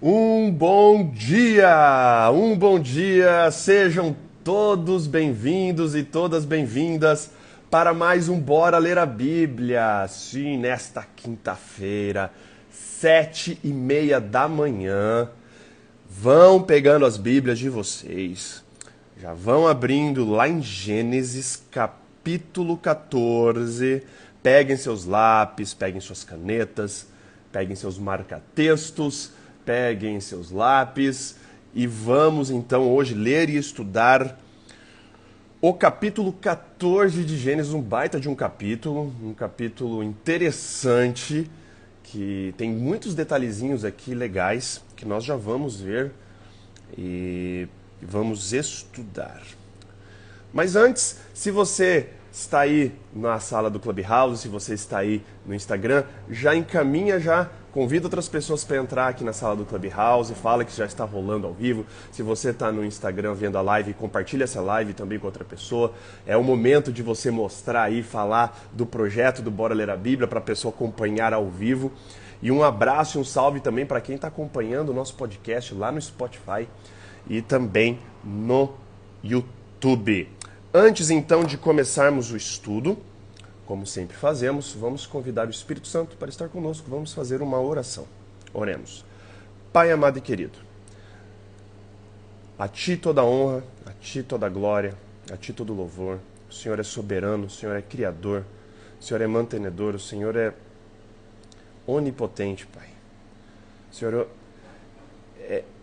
Um bom dia, sejam todos bem-vindos e todas bem-vindas para mais um Bora Ler a Bíblia. Sim, nesta quinta-feira, 7:30 da manhã, vão pegando as Bíblias de vocês, já vão abrindo lá em Gênesis capítulo 14, peguem seus lápis, peguem suas canetas, peguem seus marca-textos, peguem seus lápis e vamos então hoje ler e estudar o capítulo 14 de Gênesis, um baita de um capítulo interessante, que tem muitos detalhezinhos aqui legais que nós já vamos ver e vamos estudar. Mas antes, se você está aí na sala do Clubhouse, se você está aí no Instagram, já encaminha, já convida outras pessoas para entrar aqui na sala do Clubhouse, fala que já está rolando ao vivo. Se você está no Instagram vendo a live, compartilha essa live também com outra pessoa. É o momento de você mostrar aí, falar do projeto do Bora Ler a Bíblia para a pessoa acompanhar ao vivo. E um abraço e um salve também para quem está acompanhando o nosso podcast lá no Spotify e também no YouTube. Antes então de começarmos o estudo, como sempre fazemos, vamos convidar o Espírito Santo para estar conosco. Vamos fazer uma oração. Oremos. Pai amado e querido, a Ti toda a honra, a Ti toda a glória, a Ti todo o louvor. O Senhor é soberano, o Senhor é criador, o Senhor é mantenedor, o Senhor é onipotente, Pai. Senhor,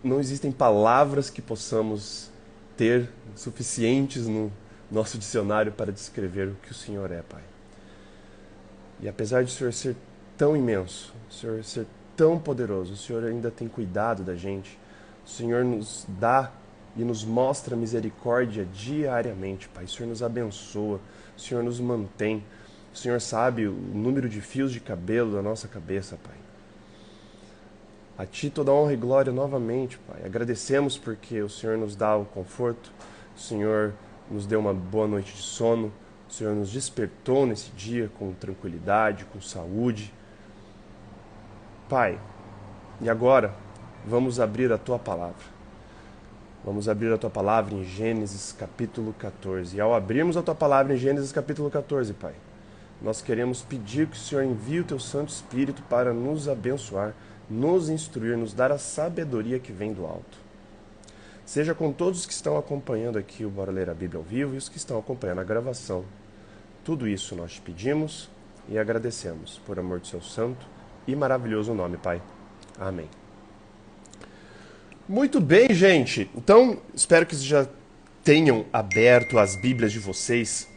não existem palavras que possamos ter suficientes no nosso dicionário para descrever o que o Senhor é, Pai. E apesar de o Senhor ser tão imenso, o Senhor ser tão poderoso, o Senhor ainda tem cuidado da gente. O Senhor nos dá e nos mostra misericórdia diariamente, Pai. O Senhor nos abençoa, o Senhor nos mantém. O Senhor sabe o número de fios de cabelo da nossa cabeça, Pai. A Ti toda honra e glória novamente, Pai. Agradecemos porque o Senhor nos dá o conforto, o Senhor nos deu uma boa noite de sono, o Senhor nos despertou nesse dia com tranquilidade, com saúde. Pai, e agora vamos abrir a Tua palavra. Vamos abrir a Tua palavra em Gênesis capítulo 14. E ao abrirmos a Tua palavra em Gênesis capítulo 14, Pai, nós queremos pedir que o Senhor envie o Teu Santo Espírito para nos abençoar, nos instruir, nos dar a sabedoria que vem do alto. Seja com todos os que estão acompanhando aqui o Bora Ler a Bíblia ao vivo e os que estão acompanhando a gravação. Tudo isso nós te pedimos e agradecemos por amor do Seu santo e maravilhoso nome, Pai. Amém. Muito bem, gente. Então, espero que vocês já tenham aberto as Bíblias de vocês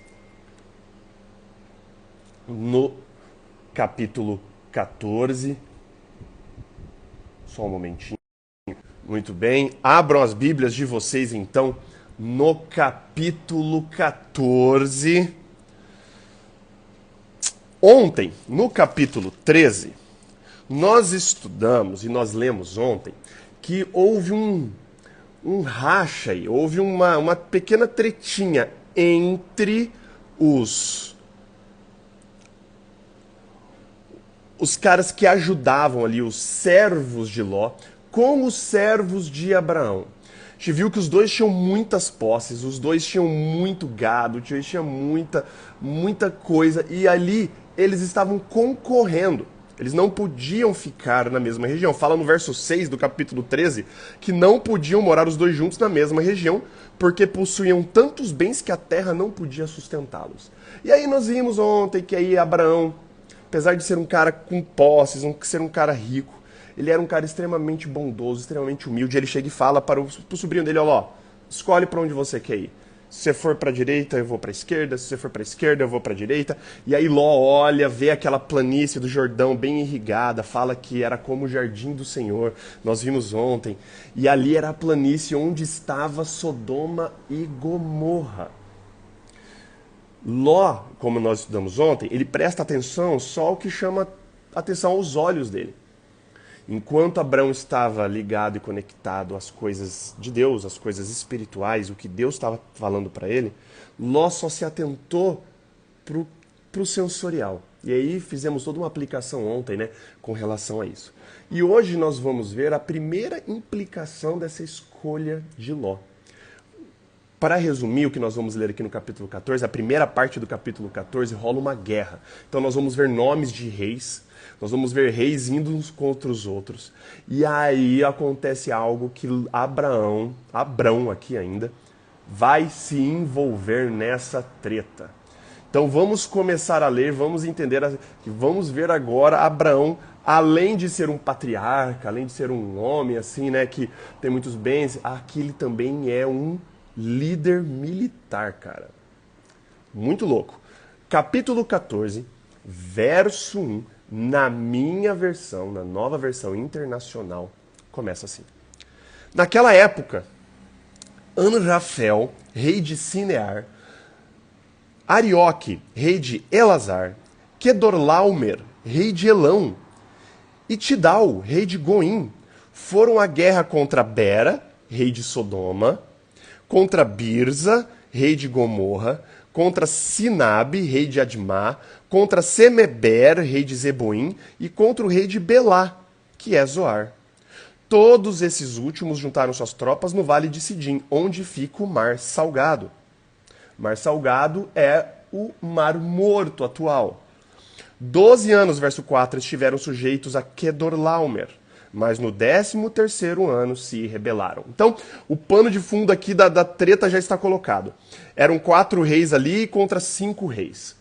no capítulo 14. Só um momentinho. Muito bem. Abram as Bíblias de vocês, então, no capítulo 14. Ontem, no capítulo 13, nós estudamos e nós lemos ontem que houve um racha aí, houve uma pequena tretinha entre os caras que ajudavam ali, os servos de Ló, com os servos de Abraão. A gente viu que os dois tinham muitas posses, os dois tinham muito gado, os dois tinham muita coisa, e ali eles estavam concorrendo. Eles não podiam ficar na mesma região. Fala no verso 6 do capítulo 13 que não podiam morar os dois juntos na mesma região, porque possuíam tantos bens que a terra não podia sustentá-los. E aí nós vimos ontem que aí Abraão, apesar de ser um cara com posses, ser um cara rico, ele era um cara extremamente bondoso, extremamente humilde. Ele chega e fala para o sobrinho dele, ó, escolhe para onde você quer ir. Se você for para a direita, eu vou para a esquerda. Se você for para a esquerda, eu vou para a direita. E aí Ló olha, vê aquela planície do Jordão bem irrigada, fala que era como o jardim do Senhor. Nós vimos ontem. E ali era a planície onde estava Sodoma e Gomorra. Ló, como nós estudamos ontem, ele presta atenção só ao que chama atenção aos olhos dele. Enquanto Abraão estava ligado e conectado às coisas de Deus, às coisas espirituais, o que Deus estava falando para ele, Ló só se atentou para o sensorial. E aí fizemos toda uma aplicação ontem, né, com relação a isso. E hoje nós vamos ver a primeira implicação dessa escolha de Ló. Para resumir o que nós vamos ler aqui no capítulo 14, a primeira parte do capítulo 14 rola uma guerra. Então nós vamos ver nomes de reis, nós vamos ver reis indo uns contra os outros. E aí acontece algo que Abrão aqui ainda, vai se envolver nessa treta. Então vamos começar a ler, vamos entender, vamos ver agora Abraão, além de ser um patriarca, além de ser um homem assim, né, que tem muitos bens, aqui ele também é um líder militar, cara. Muito louco. Capítulo 14, verso 1, na minha versão, na nova versão internacional, começa assim. Naquela época, Anrafel, rei de Sinear, Arioque, rei de Elazar, Quedorlaomer, rei de Elão, e Tidal, rei de Goim, foram à guerra contra Bera, rei de Sodoma, contra Birza, rei de Gomorra, contra Sinabe, rei de Admá, contra Semeber, rei de Zeboim, e contra o rei de Belá, que é Zoar. Todos esses últimos juntaram suas tropas no vale de Sidim, onde fica o Mar Salgado. Mar Salgado é o Mar Morto atual. 12 anos, verso 4, estiveram sujeitos a Quedorlaomer, mas no 13º ano se rebelaram. Então, o pano de fundo aqui da treta já está colocado. Eram 4 reis ali contra 5 reis.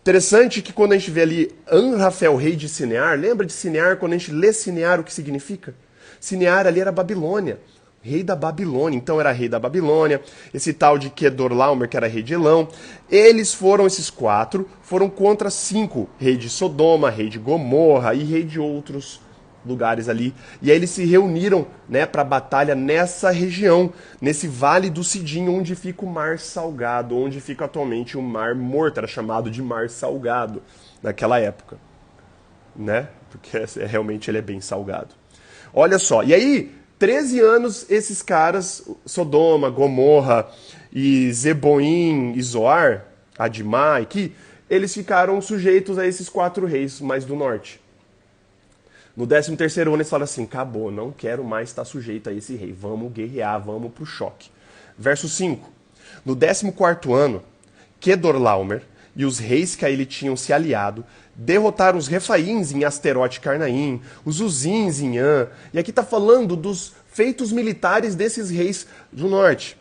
Interessante que quando a gente vê ali Anrafel, rei de Sinear, lembra de Sinear, quando a gente lê Sinear, o que significa? Sinear ali era Babilônia, rei da Babilônia, então era rei da Babilônia, esse tal de Quedorlaomer, que era rei de Elão, esses 4, foram contra 5, rei de Sodoma, rei de Gomorra e rei de outros lugares ali, e aí eles se reuniram, né, para a batalha nessa região, nesse vale do Sidim, onde fica o Mar Salgado, onde fica atualmente o Mar Morto, era chamado de Mar Salgado naquela época, né, porque realmente ele é bem salgado. Olha só, e aí 13 anos esses caras, Sodoma, Gomorra e Zeboim e Zoar, Admá, aqui, eles ficaram sujeitos a esses 4 reis mais do norte. No 13º ano eles falaram assim, acabou, não quero mais estar sujeito a esse rei, vamos guerrear, vamos pro choque. Verso 5, no 14º ano, Quedorlaomer e os reis que a ele tinham se aliado derrotaram os Refaíns em Asterote Carnaim, os Uzins em An, e aqui está falando dos feitos militares desses reis do norte.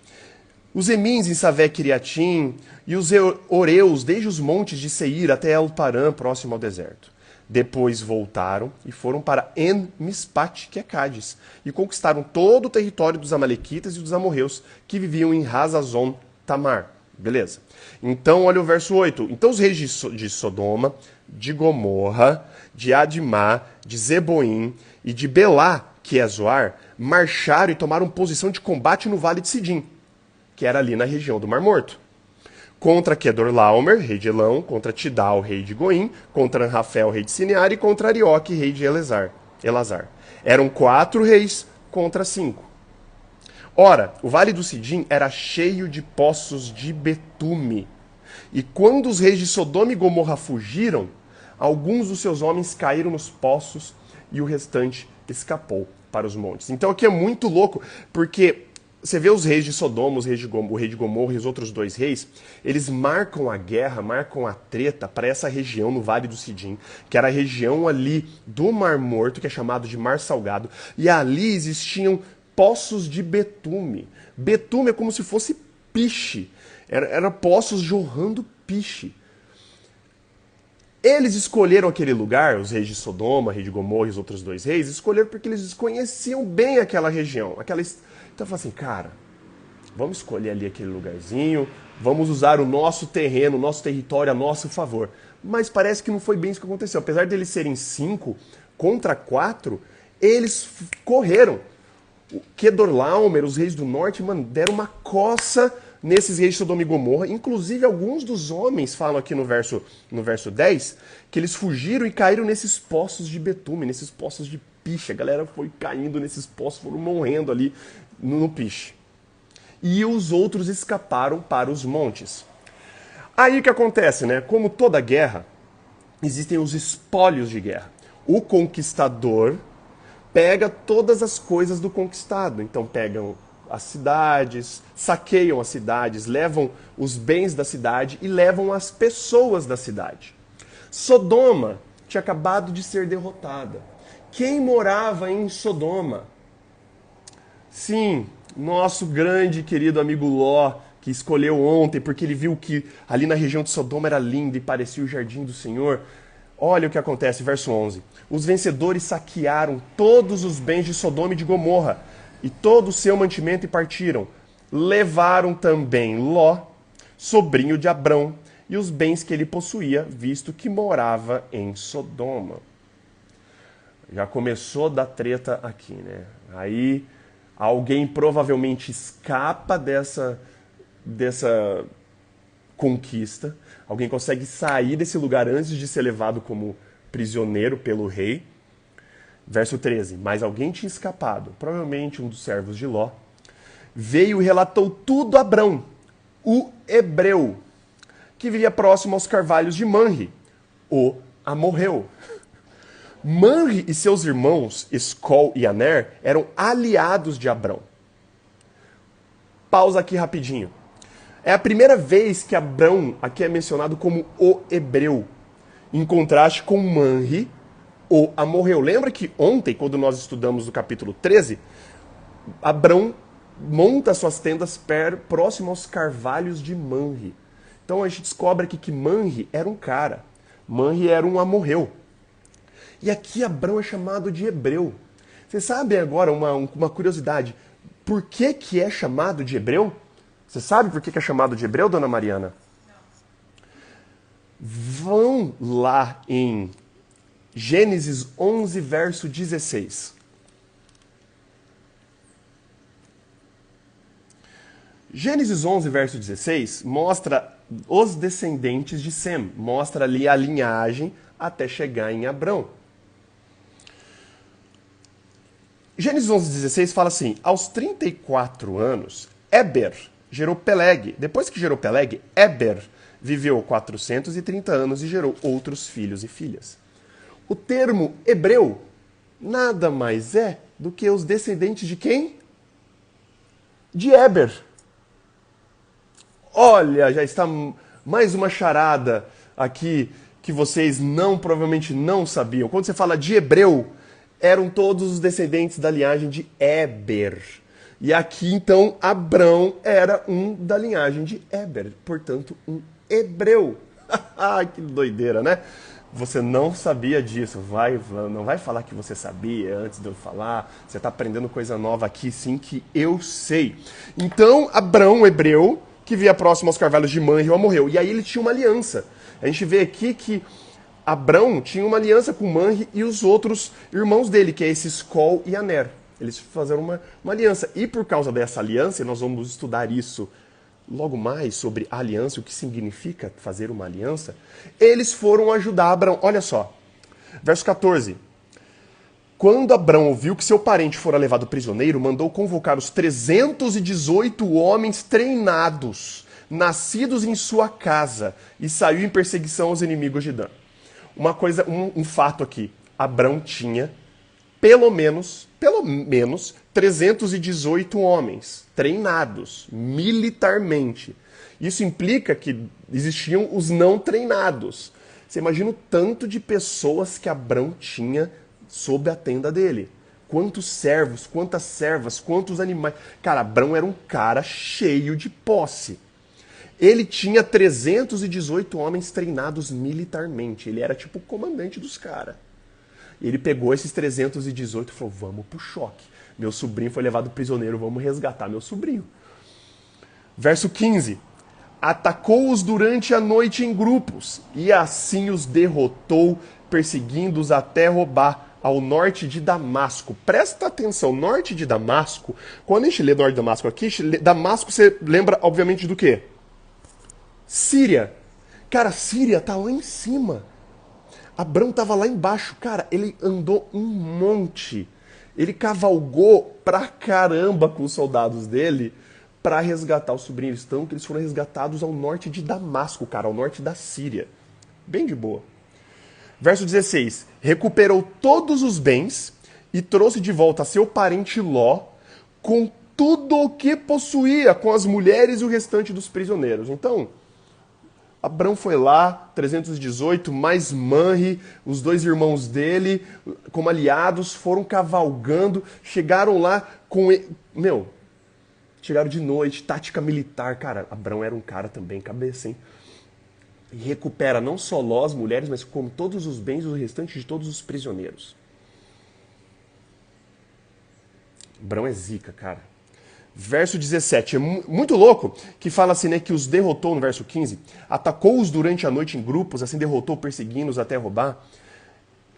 Os Emins em Savé Kiriatim e os Oreus desde os montes de Seir até El-Parã, próximo ao deserto. Depois voltaram e foram para En-Mispat, que é Cádiz, e conquistaram todo o território dos Amalequitas e dos amorreus, que viviam em Hazazon Tamar. Beleza. Então, olha o verso 8. Então os reis de Sodoma, de Gomorra, de Admá, de Zeboim e de Belá, que é Zoar, marcharam e tomaram posição de combate no vale de Sidim, que era ali na região do Mar Morto. Contra Quedorlaomer, rei de Elão, contra Tidal, rei de Goim, contra Anrafel, rei de Sinear, e contra Arioque, rei de Elazar. Eram 4 reis contra 5. Ora, o vale do Sidim era cheio de poços de betume. E quando os reis de Sodoma e Gomorra fugiram, alguns dos seus homens caíram nos poços e o restante escapou para os montes. Então aqui é muito louco, porque você vê os reis de Sodoma, o rei de Gomorra e os outros 2 reis, eles marcam a guerra, marcam a treta para essa região no Vale do Sidim, que era a região ali do Mar Morto, que é chamado de Mar Salgado, e ali existiam poços de betume. Betume é como se fosse piche, era poços jorrando piche. Eles escolheram aquele lugar, os reis de Sodoma, rei de Gomorra e os outros 2 reis, escolheram porque eles conheciam bem aquela região, Então eu falei assim, cara, vamos escolher ali aquele lugarzinho, vamos usar o nosso terreno, o nosso território a nosso favor. Mas parece que não foi bem isso que aconteceu. Apesar de eles serem 5 contra 4, eles correram. O Quedorlaomer, os reis do norte, mano, deram uma coça nesses reis de Sodoma e Gomorra. Inclusive, alguns dos homens falam aqui no verso 10 que eles fugiram e caíram nesses poços de betume, nesses poços de piche. A galera foi caindo nesses poços, foram morrendo ali no piche. E os outros escaparam para os montes. Aí o que acontece, né? Como toda guerra, existem os espólios de guerra. O conquistador pega todas as coisas do conquistado. Então pegam as cidades, saqueiam as cidades, levam os bens da cidade e levam as pessoas da cidade. Sodoma tinha acabado de ser derrotada. Quem morava em Sodoma? Sim, nosso grande e querido amigo Ló, que escolheu ontem porque ele viu que ali na região de Sodoma era lindo e parecia o jardim do Senhor. Olha o que acontece, verso 11. Os vencedores saquearam todos os bens de Sodoma e de Gomorra e todo o seu mantimento e partiram. Levaram também Ló, sobrinho de Abrão, e os bens que ele possuía, visto que morava em Sodoma. Já começou da treta aqui, né? Aí alguém provavelmente escapa dessa conquista. Alguém consegue sair desse lugar antes de ser levado como prisioneiro pelo rei. Verso 13. Mas alguém tinha escapado, provavelmente um dos servos de Ló. Veio e relatou tudo a Abrão, o hebreu, que vivia próximo aos carvalhos de Manre, o amorreu. Manre e seus irmãos, Escol e Aner, eram aliados de Abrão. Pausa aqui rapidinho. É a primeira vez que Abrão aqui é mencionado como o hebreu, em contraste com Manre, o amorreu. Lembra que ontem, quando nós estudamos o capítulo 13, Abrão monta suas tendas próximo aos carvalhos de Manre. Então a gente descobre aqui que Manre era um cara. Manre era um amorreu. E aqui Abrão é chamado de hebreu. Você sabe agora uma curiosidade. Por que é chamado de hebreu? Você sabe por que é chamado de hebreu, dona Mariana? Vão lá em Gênesis 11, verso 16. Gênesis 11, verso 16, mostra os descendentes de Sem. Mostra ali a linhagem até chegar em Abrão. Gênesis 11, 16 fala assim: aos 34 anos, Éber gerou Peleg. Depois que gerou Peleg, Éber viveu 430 anos e gerou outros filhos e filhas. O termo hebreu nada mais é do que os descendentes de quem? De Éber. Olha, já está mais uma charada aqui que vocês provavelmente não sabiam. Quando você fala de hebreu, eram todos os descendentes da linhagem de Éber. E aqui, então, Abrão era um da linhagem de Éber, portanto, um hebreu. Que doideira, né? Você não sabia disso, não vai falar que você sabia antes de eu falar. Você está aprendendo coisa nova aqui, sim, que eu sei. Então, Abrão, um hebreu, que via próximo aos carvalhos de Manre, morreu. E aí ele tinha uma aliança. A gente vê aqui que Abrão tinha uma aliança com Manre e os outros irmãos dele, que é esse Escol e Aner. Eles fizeram uma aliança. E por causa dessa aliança, e nós vamos estudar isso logo mais, sobre a aliança, o que significa fazer uma aliança, eles foram ajudar Abrão. Olha só, verso 14. Quando Abrão ouviu que seu parente fora levado prisioneiro, mandou convocar os 318 homens treinados, nascidos em sua casa, e saiu em perseguição aos inimigos de Dan. Um fato aqui, Abrão tinha pelo menos 318 homens treinados militarmente. Isso implica que existiam os não treinados. Você imagina o tanto de pessoas que Abrão tinha sob a tenda dele. Quantos servos, quantas servas, quantos animais. Cara, Abrão era um cara cheio de posse. Ele tinha 318 homens treinados militarmente. Ele era tipo o comandante dos caras. Ele pegou esses 318 e falou: vamos pro choque. Meu sobrinho foi levado prisioneiro, vamos resgatar meu sobrinho. Verso 15. Atacou-os durante a noite em grupos, e assim os derrotou, perseguindo-os até Robá, ao norte de Damasco. Presta atenção, norte de Damasco, quando a gente lê norte de Damasco aqui, Damasco você lembra, obviamente, do quê? Síria. Cara, Síria tá lá em cima. Abrão estava lá embaixo. Cara, ele andou um monte. Ele cavalgou pra caramba com os soldados dele para resgatar o sobrinho. Eles foram resgatados ao norte de Damasco, cara, ao norte da Síria. Bem de boa. Verso 16. Recuperou todos os bens e trouxe de volta seu parente Ló com tudo o que possuía, com as mulheres e o restante dos prisioneiros. Então, Abrão foi lá, 318, mais Manre, os dois irmãos dele, como aliados, foram cavalgando, chegaram lá com... chegaram de noite, tática militar. Cara, Abrão era um cara também, cabeça, hein? E recupera não só Ló, as mulheres, mas como todos os bens e o restante de todos os prisioneiros. Abrão é zica, cara. Verso 17, é muito louco, que fala assim, né, que os derrotou no verso 15, atacou-os durante a noite em grupos, assim derrotou, perseguindo-os até roubar.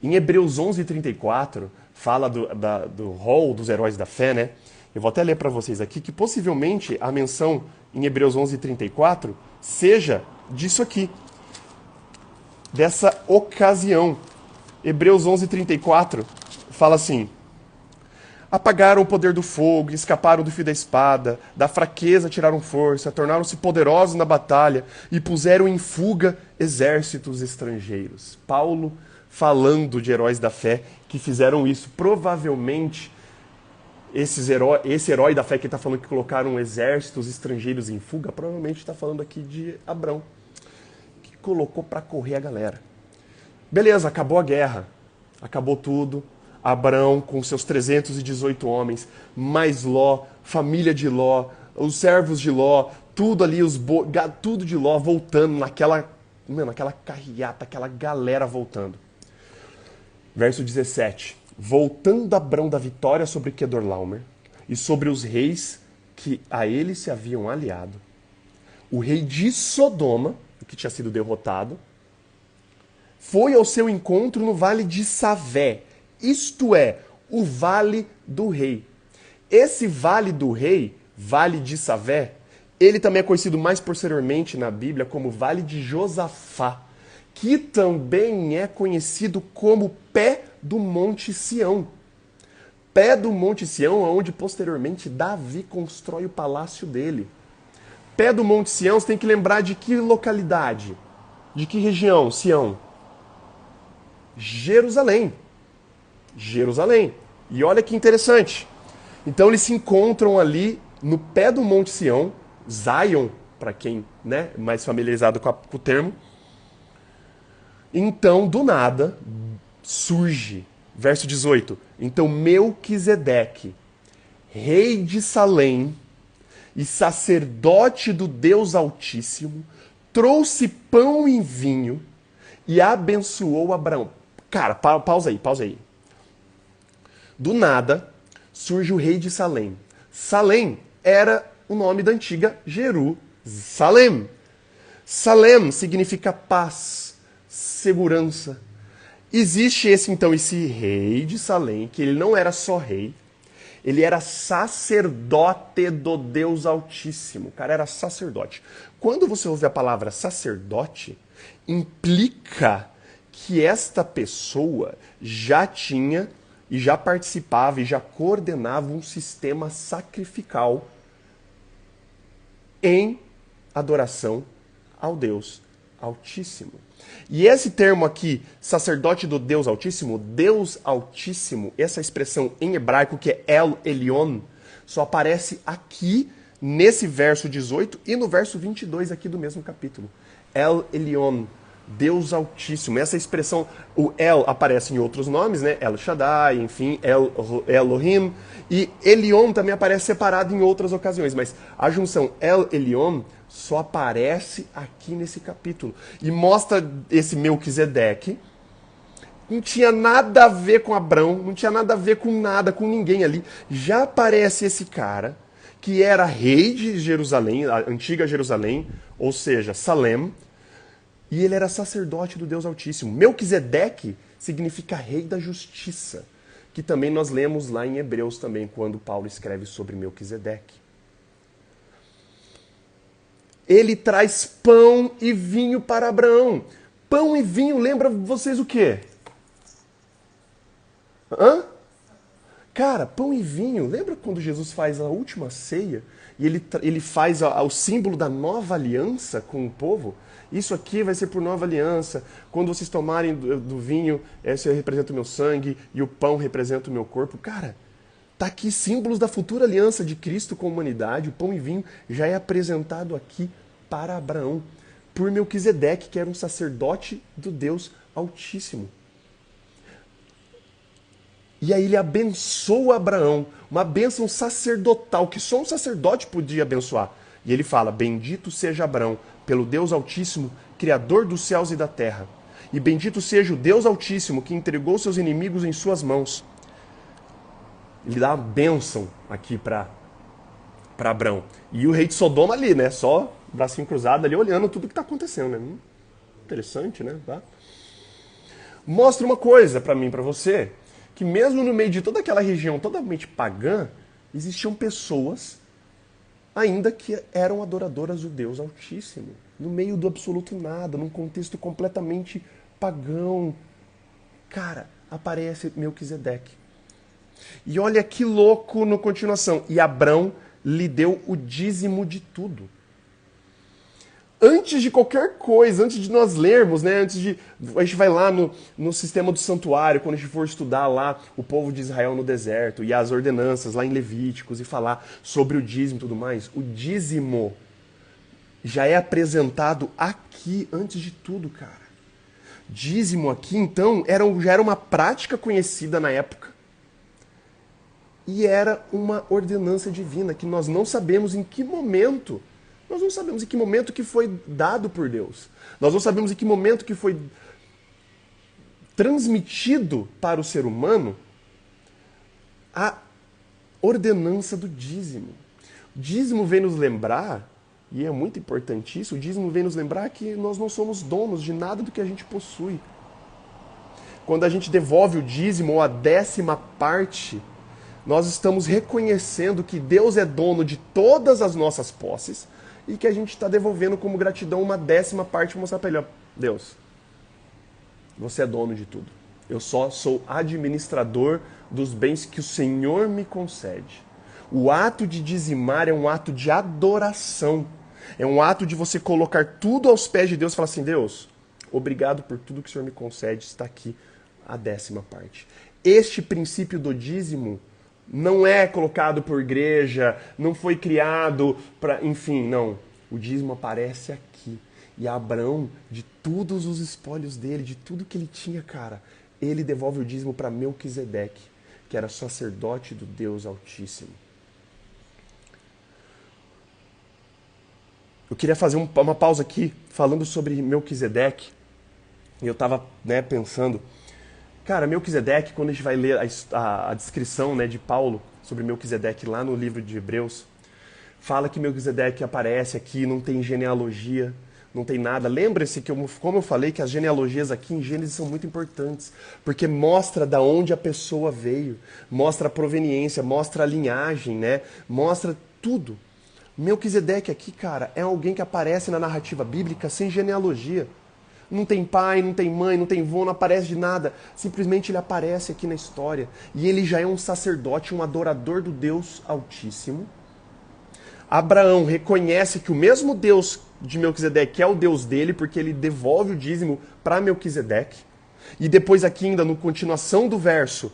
Em Hebreus 11:34, fala do rol dos heróis da fé, né? Eu vou até ler para vocês aqui, que possivelmente a menção em Hebreus 11:34 seja disso aqui, dessa ocasião. Hebreus 11:34 fala assim: apagaram o poder do fogo, escaparam do fio da espada, da fraqueza tiraram força, tornaram-se poderosos na batalha e puseram em fuga exércitos estrangeiros. Paulo falando de heróis da fé que fizeram isso. Provavelmente, esse herói da fé que está falando que colocaram exércitos estrangeiros em fuga, provavelmente está falando aqui de Abrão, que colocou para correr a galera. Beleza, acabou a guerra, acabou tudo. Abrão com seus 318 homens, mais Ló, família de Ló, os servos de Ló, tudo ali, tudo de Ló voltando naquela carreata, aquela galera voltando. Verso 17. Voltando Abrão da vitória sobre Quedorlaomer e sobre os reis que a ele se haviam aliado, o rei de Sodoma, que tinha sido derrotado, foi ao seu encontro no vale de Savé, isto é, o Vale do Rei. Esse Vale do Rei, Vale de Savé, ele também é conhecido mais posteriormente na Bíblia como Vale de Josafá, que também é conhecido como Pé do Monte Sião. Pé do Monte Sião é onde posteriormente Davi constrói o palácio dele. Pé do Monte Sião, você tem que lembrar de que localidade? De que região, Sião? Jerusalém. Jerusalém. E olha que interessante. Então eles se encontram ali no pé do Monte Sião, Zion, para quem é mais familiarizado com o termo. Então, do nada, surge, verso 18, então Melquisedeque, rei de Salém e sacerdote do Deus Altíssimo, trouxe pão e vinho e abençoou Abraão. Cara, pausa aí. Do nada, surge o rei de Salém. Salém era o nome da antiga Jerusalém. Salém significa paz, segurança. Existe esse rei de Salém, que ele não era só rei, ele era sacerdote do Deus Altíssimo. O cara era sacerdote. Quando você ouve a palavra sacerdote, implica que esta pessoa já tinha e já participava e já coordenava um sistema sacrificial em adoração ao Deus Altíssimo. E esse termo aqui, sacerdote do Deus Altíssimo, essa expressão em hebraico que é El Elyon, só aparece aqui nesse verso 18 e no verso 22 aqui do mesmo capítulo. El Elyon, Deus Altíssimo. Essa expressão, o El aparece em outros nomes, né? El Shaddai, enfim, Elohim. E Elyon também aparece separado em outras ocasiões, mas a junção El Elyon só aparece aqui nesse capítulo. E mostra esse Melquisedeque. Não tinha nada a ver com Abrão, não tinha nada a ver com nada, com ninguém ali. Já aparece esse cara, que era rei de Jerusalém, a antiga Jerusalém, ou seja, Salém, e ele era sacerdote do Deus Altíssimo. Melquisedeque significa rei da justiça, que também nós lemos lá em Hebreus também, quando Paulo escreve sobre Melquisedeque. Ele traz pão e vinho para Abraão. Pão e vinho lembra vocês o quê? Cara, pão e vinho, lembra quando Jesus faz a última ceia e ele faz o símbolo da nova aliança com o povo? Isso aqui vai ser por nova aliança. Quando vocês tomarem do vinho, esse representa o meu sangue e o pão representa o meu corpo. Cara, tá aqui símbolos da futura aliança de Cristo com a humanidade. O pão e vinho já é apresentado aqui para Abraão, por Melquisedeque, que era um sacerdote do Deus Altíssimo. E aí ele abençoa Abraão, uma bênção sacerdotal, que só um sacerdote podia abençoar. E ele fala, bendito seja Abraão, pelo Deus Altíssimo, Criador dos céus e da terra. E bendito seja o Deus Altíssimo, que entregou seus inimigos em suas mãos. Ele dá uma bênção aqui para Abraão. E o rei de Sodoma ali, né? Só bracinho cruzado ali, olhando tudo que está acontecendo, né? Interessante, né? Tá? Mostra uma coisa para mim, para você, que mesmo no meio de toda aquela região totalmente pagã, existiam pessoas ainda que eram adoradoras do Deus Altíssimo, no meio do absoluto nada, num contexto completamente pagão. Cara, aparece Melquisedeque. E olha que louco na continuação. E Abrão lhe deu o dízimo de tudo. Antes de qualquer coisa, antes de nós lermos, né, a gente vai lá no sistema do santuário, quando a gente for estudar lá o povo de Israel no deserto e as ordenanças lá em Levíticos e falar sobre o dízimo e tudo mais, o dízimo já é apresentado aqui antes de tudo, cara. Dízimo aqui, então, já era uma prática conhecida na época e era uma ordenança divina que nós não sabemos em que momento. Nós não sabemos em que momento que foi dado por Deus. Nós não sabemos em que momento que foi transmitido para o ser humano a ordenança do dízimo. O dízimo vem nos lembrar, e é muito importante isso, o dízimo vem nos lembrar que nós não somos donos de nada do que a gente possui. Quando a gente devolve o dízimo ou a 10ª parte, nós estamos reconhecendo que Deus é dono de todas as nossas posses, e que a gente está devolvendo como gratidão uma 10ª parte para mostrar para ele, ó, Deus, você é dono de tudo. Eu só sou administrador dos bens que o Senhor me concede. O ato de dizimar é um ato de adoração. É um ato de você colocar tudo aos pés de Deus e falar assim, Deus, obrigado por tudo que o Senhor me concede, está aqui a 10ª parte. Este princípio do dízimo não é colocado por igreja, não foi criado para... Enfim, não. O dízimo aparece aqui. E Abraão, de todos os espólios dele, de tudo que ele tinha, cara, ele devolve o dízimo para Melquisedeque, que era sacerdote do Deus Altíssimo. Eu queria fazer uma pausa aqui, falando sobre Melquisedeque. E eu estava pensando... Cara, Melquisedeque, quando a gente vai ler a descrição, né, de Paulo sobre Melquisedeque lá no livro de Hebreus, fala que Melquisedeque aparece aqui, não tem genealogia, não tem nada. Lembre-se que, como eu falei, que as genealogias aqui em Gênesis são muito importantes, porque mostra da onde a pessoa veio, mostra a proveniência, mostra a linhagem, né, mostra tudo. Melquisedeque aqui, cara, é alguém que aparece na narrativa bíblica sem genealogia. Não tem pai, não tem mãe, não tem vô, não aparece de nada. Simplesmente ele aparece aqui na história. E ele já é um sacerdote, um adorador do Deus Altíssimo. Abraão reconhece que o mesmo Deus de Melquisedeque é o Deus dele, porque ele devolve o dízimo para Melquisedeque. E depois aqui ainda, na continuação do verso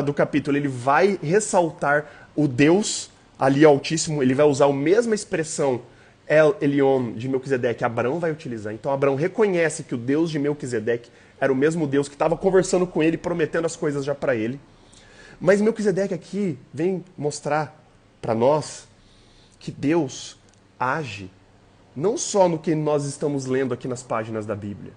do capítulo, ele vai ressaltar o Deus ali Altíssimo. Ele vai usar a mesma expressão El Elyon de Melquisedeque, Abraão vai utilizar. Então Abraão reconhece que o Deus de Melquisedeque era o mesmo Deus que estava conversando com ele, prometendo as coisas já para ele. Mas Melquisedeque aqui vem mostrar para nós que Deus age não só no que nós estamos lendo aqui nas páginas da Bíblia.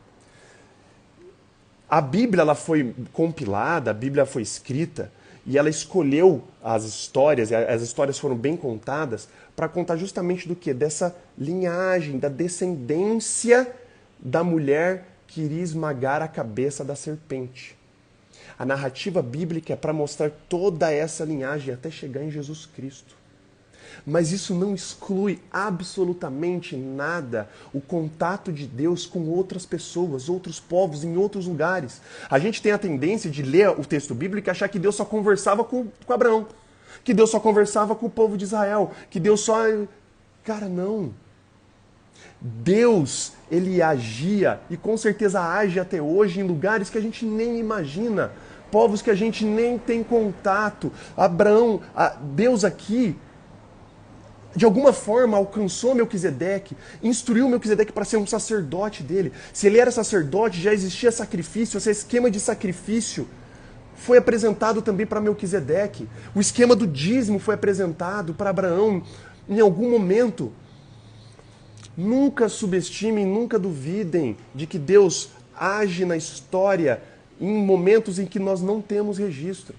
A Bíblia ela foi compilada, a Bíblia foi escrita, e ela escolheu as histórias foram bem contadas, para contar justamente do quê? Dessa linhagem, da descendência da mulher que iria esmagar a cabeça da serpente. A narrativa bíblica é para mostrar toda essa linhagem até chegar em Jesus Cristo. Mas isso não exclui absolutamente nada o contato de Deus com outras pessoas, outros povos, em outros lugares. A gente tem a tendência de ler o texto bíblico e achar que Deus só conversava com Abraão, que Deus só conversava com o povo de Israel, que Deus só... Cara, não. Deus, ele agia e com certeza age até hoje em lugares que a gente nem imagina, povos que a gente nem tem contato. Abraão, Deus aqui, de alguma forma alcançou Melquisedeque, instruiu Melquisedeque para ser um sacerdote dele. Se ele era sacerdote, já existia sacrifício, esse esquema de sacrifício foi apresentado também para Melquisedeque. O esquema do dízimo foi apresentado para Abraão em algum momento. Nunca subestimem, nunca duvidem de que Deus age na história em momentos em que nós não temos registro.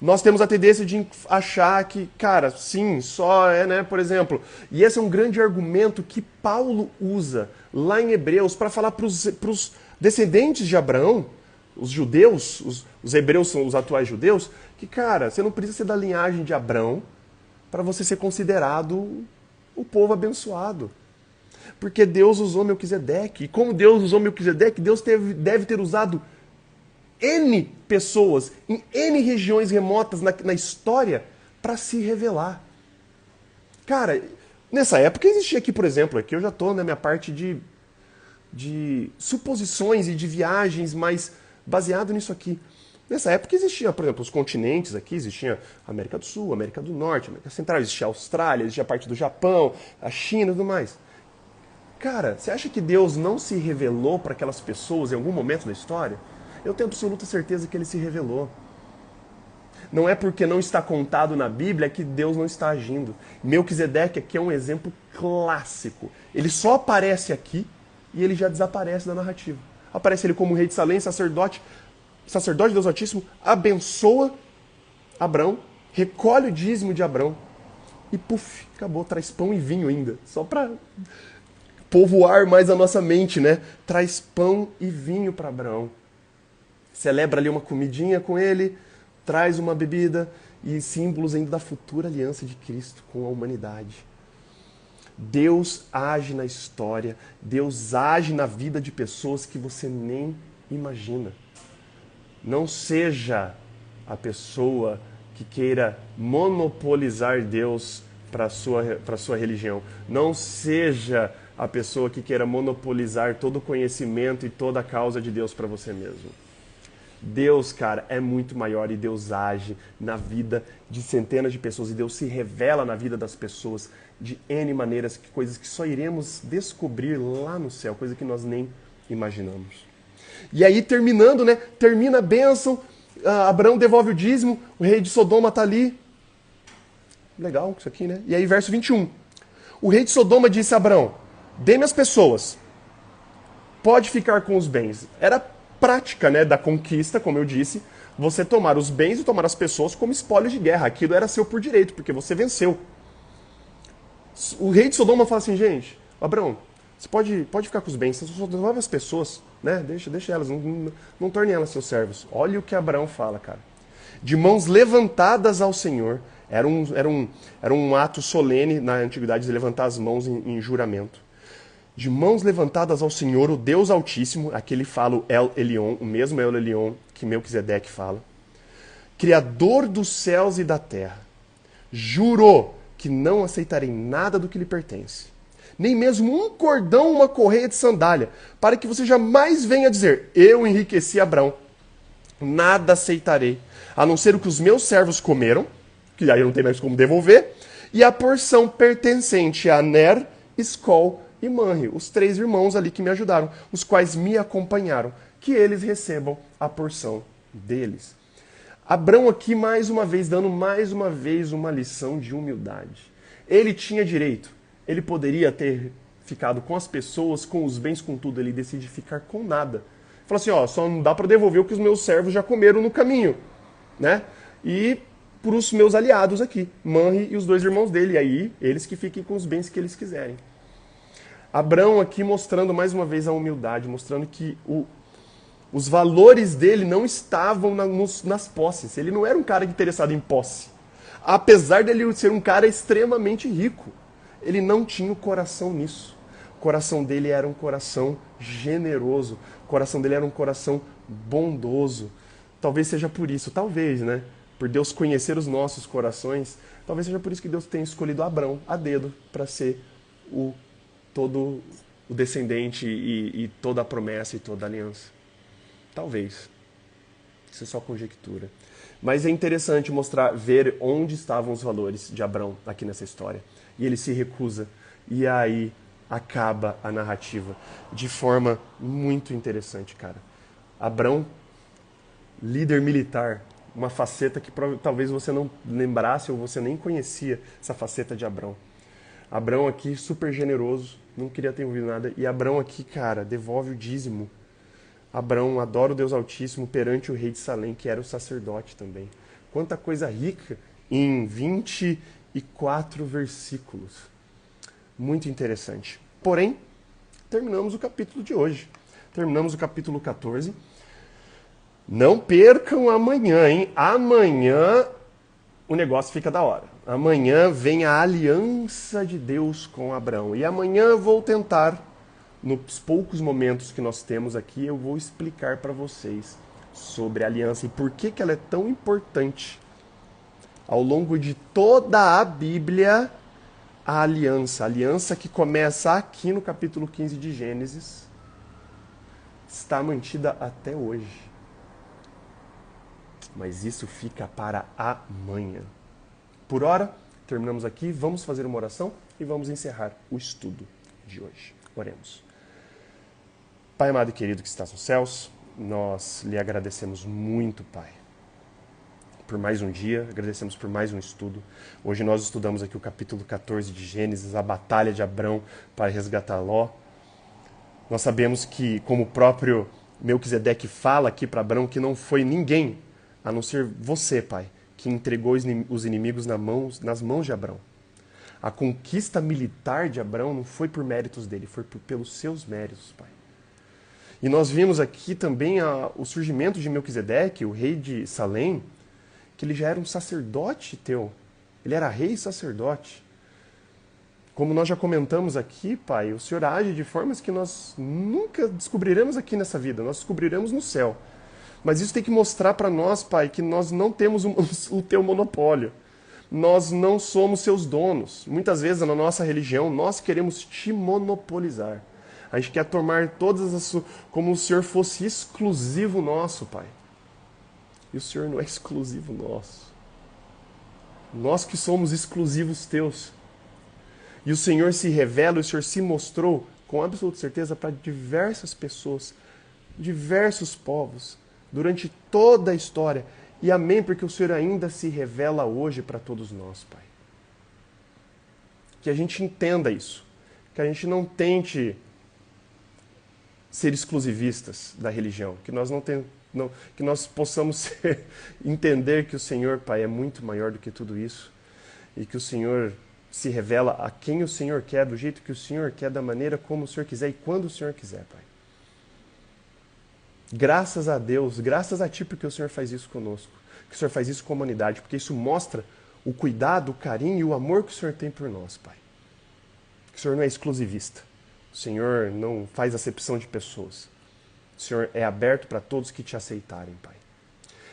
Nós temos a tendência de achar que, cara, sim, só é, né, por exemplo. E esse é um grande argumento que Paulo usa lá em Hebreus para falar para os descendentes de Abraão, os judeus, os hebreus são os atuais judeus, que, cara, você não precisa ser da linhagem de Abraão para você ser considerado o povo abençoado. Porque Deus usou Melquisedeque. E como Deus usou Melquisedeque, Deus deve ter usado N pessoas em N regiões remotas na história para se revelar. Cara, nessa época existia aqui, por exemplo, aqui eu já estou na minha parte de suposições e de viagens, mas baseado nisso aqui. Nessa época existia, por exemplo, os continentes aqui, existia a América do Sul, a América do Norte, a América Central, existia a Austrália, existia a parte do Japão, a China e tudo mais. Cara, você acha que Deus não se revelou para aquelas pessoas em algum momento da história? Eu tenho absoluta certeza que ele se revelou. Não é porque não está contado na Bíblia que Deus não está agindo. Melquisedeque aqui é um exemplo clássico. Ele só aparece aqui e ele já desaparece da narrativa. Aparece ele como rei de Salém, sacerdote de Deus Altíssimo, abençoa Abrão, recolhe o dízimo de Abrão e puf, acabou, traz pão e vinho ainda. Só para povoar mais a nossa mente, né? Traz pão e vinho para Abraão. Celebra ali uma comidinha com ele, traz uma bebida e símbolos ainda da futura aliança de Cristo com a humanidade. Deus age na história, Deus age na vida de pessoas que você nem imagina. Não seja a pessoa que queira monopolizar Deus para a sua religião. Não seja a pessoa que queira monopolizar todo o conhecimento e toda a causa de Deus para você mesmo. Deus, cara, é muito maior e Deus age na vida de centenas de pessoas e Deus se revela na vida das pessoas de N maneiras, coisas que só iremos descobrir lá no céu, coisa que nós nem imaginamos. E aí, terminando, né? Termina a bênção, Abraão devolve o dízimo, o rei de Sodoma está ali. Legal isso aqui, né? E aí, verso 21. O rei de Sodoma disse a Abraão, dê-me as pessoas, pode ficar com os bens. Era prática, né, da conquista, como eu disse, você tomar os bens e tomar as pessoas como espólio de guerra. Aquilo era seu por direito, porque você venceu. O rei de Sodoma fala assim, gente, Abraão, você pode ficar com os bens, você só devolve as pessoas, né? Deixa elas, não torne elas seus servos. Olha o que Abraão fala, cara. De mãos levantadas ao Senhor, era um ato solene na antiguidade de levantar as mãos em juramento. De mãos levantadas ao Senhor, o Deus Altíssimo, aqui ele fala o El Elyon, o mesmo El Elyon que Melquisedeque fala, Criador dos céus e da terra, jurou que não aceitarei nada do que lhe pertence, nem mesmo um cordão, uma correia de sandália, para que você jamais venha dizer, eu enriqueci Abrão, nada aceitarei, a não ser o que os meus servos comeram, que aí não tem mais como devolver, e a porção pertencente a Ner, Escol e Manre, os 3 irmãos ali que me ajudaram, os quais me acompanharam, que eles recebam a porção deles. Abrão aqui mais uma vez, dando mais uma vez uma lição de humildade. Ele tinha direito, ele poderia ter ficado com as pessoas, com os bens, com tudo, ele decide ficar com nada. Fala assim, ó, só não dá para devolver o que os meus servos já comeram no caminho, né? E para os meus aliados aqui, Manre e os 2 irmãos dele, e aí eles que fiquem com os bens que eles quiserem. Abrão aqui mostrando mais uma vez a humildade, mostrando que os valores dele não estavam nas posses. Ele não era um cara interessado em posse. Apesar dele ser um cara extremamente rico, ele não tinha o coração nisso. O coração dele era um coração generoso. O coração dele era um coração bondoso. Talvez seja por isso, talvez, né? Por Deus conhecer os nossos corações, talvez seja por isso que Deus tenha escolhido Abrão a dedo para ser todo o descendente e toda a promessa e toda a aliança. Talvez. Isso é só conjectura. Mas é interessante ver onde estavam os valores de Abrão aqui nessa história. E ele se recusa. E aí acaba a narrativa de forma muito interessante, cara. Abrão, líder militar, uma faceta que talvez você não lembrasse ou você nem conhecia essa faceta de Abrão. Abrão aqui super generoso, não queria ter ouvido nada. E Abrão aqui, cara, devolve o dízimo. Abrão adora o Deus Altíssimo perante o rei de Salém, que era o sacerdote também. Quanta coisa rica em 24 versículos. Muito interessante. Porém, terminamos o capítulo de hoje. Terminamos o capítulo 14. Não percam amanhã, hein? Amanhã o negócio fica da hora. Amanhã vem a aliança de Deus com Abrão. E amanhã eu vou tentar, nos poucos momentos que nós temos aqui, eu vou explicar para vocês sobre a aliança e por que ela é tão importante. Ao longo de toda a Bíblia, a aliança que começa aqui no capítulo 15 de Gênesis, está mantida até hoje. Mas isso fica para amanhã. Por hora, terminamos aqui, vamos fazer uma oração e vamos encerrar o estudo de hoje. Oremos. Pai amado e querido que estás nos céus, nós lhe agradecemos muito, Pai, por mais um dia, agradecemos por mais um estudo. Hoje nós estudamos aqui o capítulo 14 de Gênesis, a batalha de Abrão para resgatar Ló. Nós sabemos que, como o próprio Melquisedeque fala aqui para Abrão, que não foi ninguém, a não ser você, Pai, que entregou os inimigos nas mãos de Abrão. A conquista militar de Abrão não foi por méritos dele, foi pelos seus méritos, Pai. E nós vimos aqui também o surgimento de Melquisedeque, o rei de Salém, que ele já era um sacerdote teu. Ele era rei e sacerdote. Como nós já comentamos aqui, Pai, o Senhor age de formas que nós nunca descobriremos aqui nessa vida, nós descobriremos no céu. Mas isso tem que mostrar para nós, Pai, que nós não temos o teu monopólio. Nós não somos seus donos. Muitas vezes na nossa religião nós queremos te monopolizar. A gente quer tomar todas as... como se o Senhor fosse exclusivo nosso, Pai. E o Senhor não é exclusivo nosso. Nós que somos exclusivos teus. E o Senhor se revela, o Senhor se mostrou com absoluta certeza para diversas pessoas, diversos povos, durante toda a história. E amém, porque o Senhor ainda se revela hoje para todos nós, Pai. Que a gente entenda isso. Que a gente não tente ser exclusivistas da religião. Que nós que nós possamos entender que o Senhor, Pai, é muito maior do que tudo isso. E que o Senhor se revela a quem o Senhor quer, do jeito que o Senhor quer, da maneira como o Senhor quiser e quando o Senhor quiser, Pai. Graças a Deus, graças a Ti, porque o Senhor faz isso conosco. Que o Senhor faz isso com a humanidade, porque isso mostra o cuidado, o carinho e o amor que o Senhor tem por nós, Pai. Que o Senhor não é exclusivista. O Senhor não faz acepção de pessoas. O Senhor é aberto para todos que te aceitarem, Pai.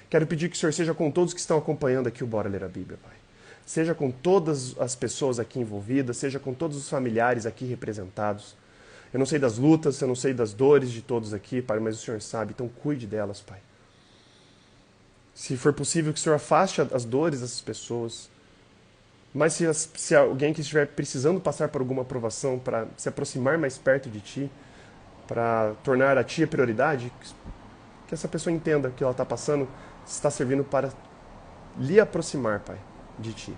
Quero pedir que o Senhor seja com todos que estão acompanhando aqui o Bora Ler a Bíblia, Pai. Seja com todas as pessoas aqui envolvidas, seja com todos os familiares aqui representados. Eu não sei das lutas, eu não sei das dores de todos aqui, Pai, mas o Senhor sabe, então cuide delas, Pai. Se for possível, que o Senhor afaste as dores dessas pessoas. Mas se alguém que estiver precisando passar por alguma provação para se aproximar mais perto de Ti, para tornar a Ti a prioridade, que essa pessoa entenda que ela está passando, está servindo para lhe aproximar, Pai, de Ti.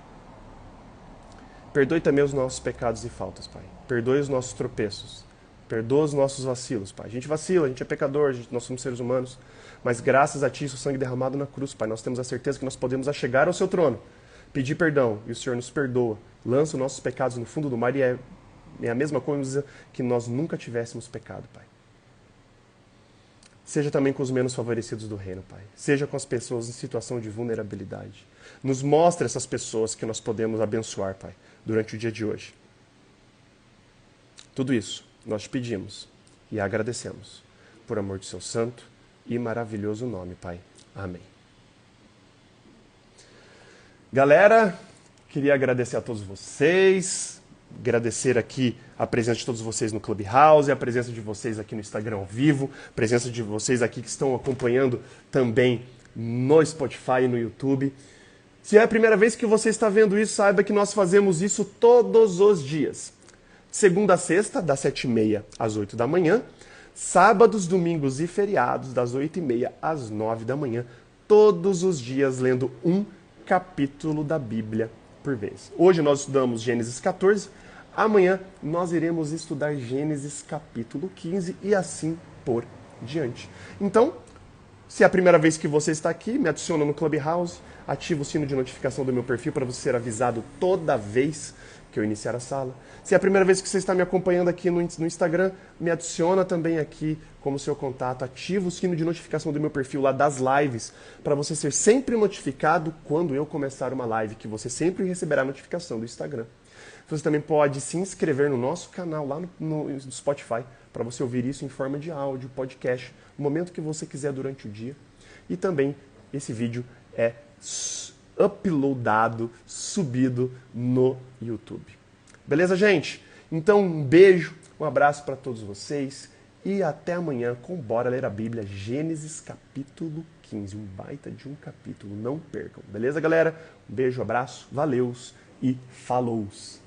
Perdoe também os nossos pecados e faltas, Pai. Perdoe os nossos tropeços. Perdoa os nossos vacilos, Pai. A gente vacila, a gente é pecador, nós somos seres humanos. Mas graças a Ti, o sangue derramado na cruz, Pai, nós temos a certeza que nós podemos chegar ao Seu trono, pedir perdão, e o Senhor nos perdoa. Lança os nossos pecados no fundo do mar e é a mesma coisa que nós nunca tivéssemos pecado, Pai. seja também com os menos favorecidos do reino, Pai. Seja com as pessoas em situação de vulnerabilidade. Nos mostre essas pessoas que nós podemos abençoar, Pai, durante o dia de hoje. Tudo isso nós te pedimos e agradecemos, por amor de seu santo e maravilhoso nome, Pai. Amém. Galera, queria agradecer a todos vocês, agradecer aqui a presença de todos vocês no Clubhouse, a presença de vocês aqui no Instagram ao vivo, a presença de vocês aqui que estão acompanhando também no Spotify e no YouTube. Se é a primeira vez que você está vendo isso, saiba que nós fazemos isso todos os dias. De segunda a sexta, das 7h30 às 8 da manhã. Sábados, domingos e feriados, das 8h30 às 9 da manhã. Todos os dias lendo um capítulo da Bíblia por vez. Hoje nós estudamos Gênesis 14. Amanhã nós iremos estudar Gênesis capítulo 15 e assim por diante. Então, se é a primeira vez que você está aqui, me adiciona no Clubhouse, ativa o sino de notificação do meu perfil para você ser avisado toda vez que eu iniciar a sala. Se é a primeira vez que você está me acompanhando aqui no Instagram, me adiciona também aqui como seu contato, ativa o sino de notificação do meu perfil lá das lives, para você ser sempre notificado quando eu começar uma live, que você sempre receberá a notificação do Instagram. Você também pode se inscrever no nosso canal lá no Spotify, para você ouvir isso em forma de áudio, podcast, no momento que você quiser durante o dia. E também esse vídeo é uploadado, subido no YouTube. Beleza, gente? Então, um beijo, um abraço para todos vocês e até amanhã com Bora Ler a Bíblia, Gênesis capítulo 15. Um baita de um capítulo, não percam. Beleza, galera? Um beijo, abraço, valeus e falows!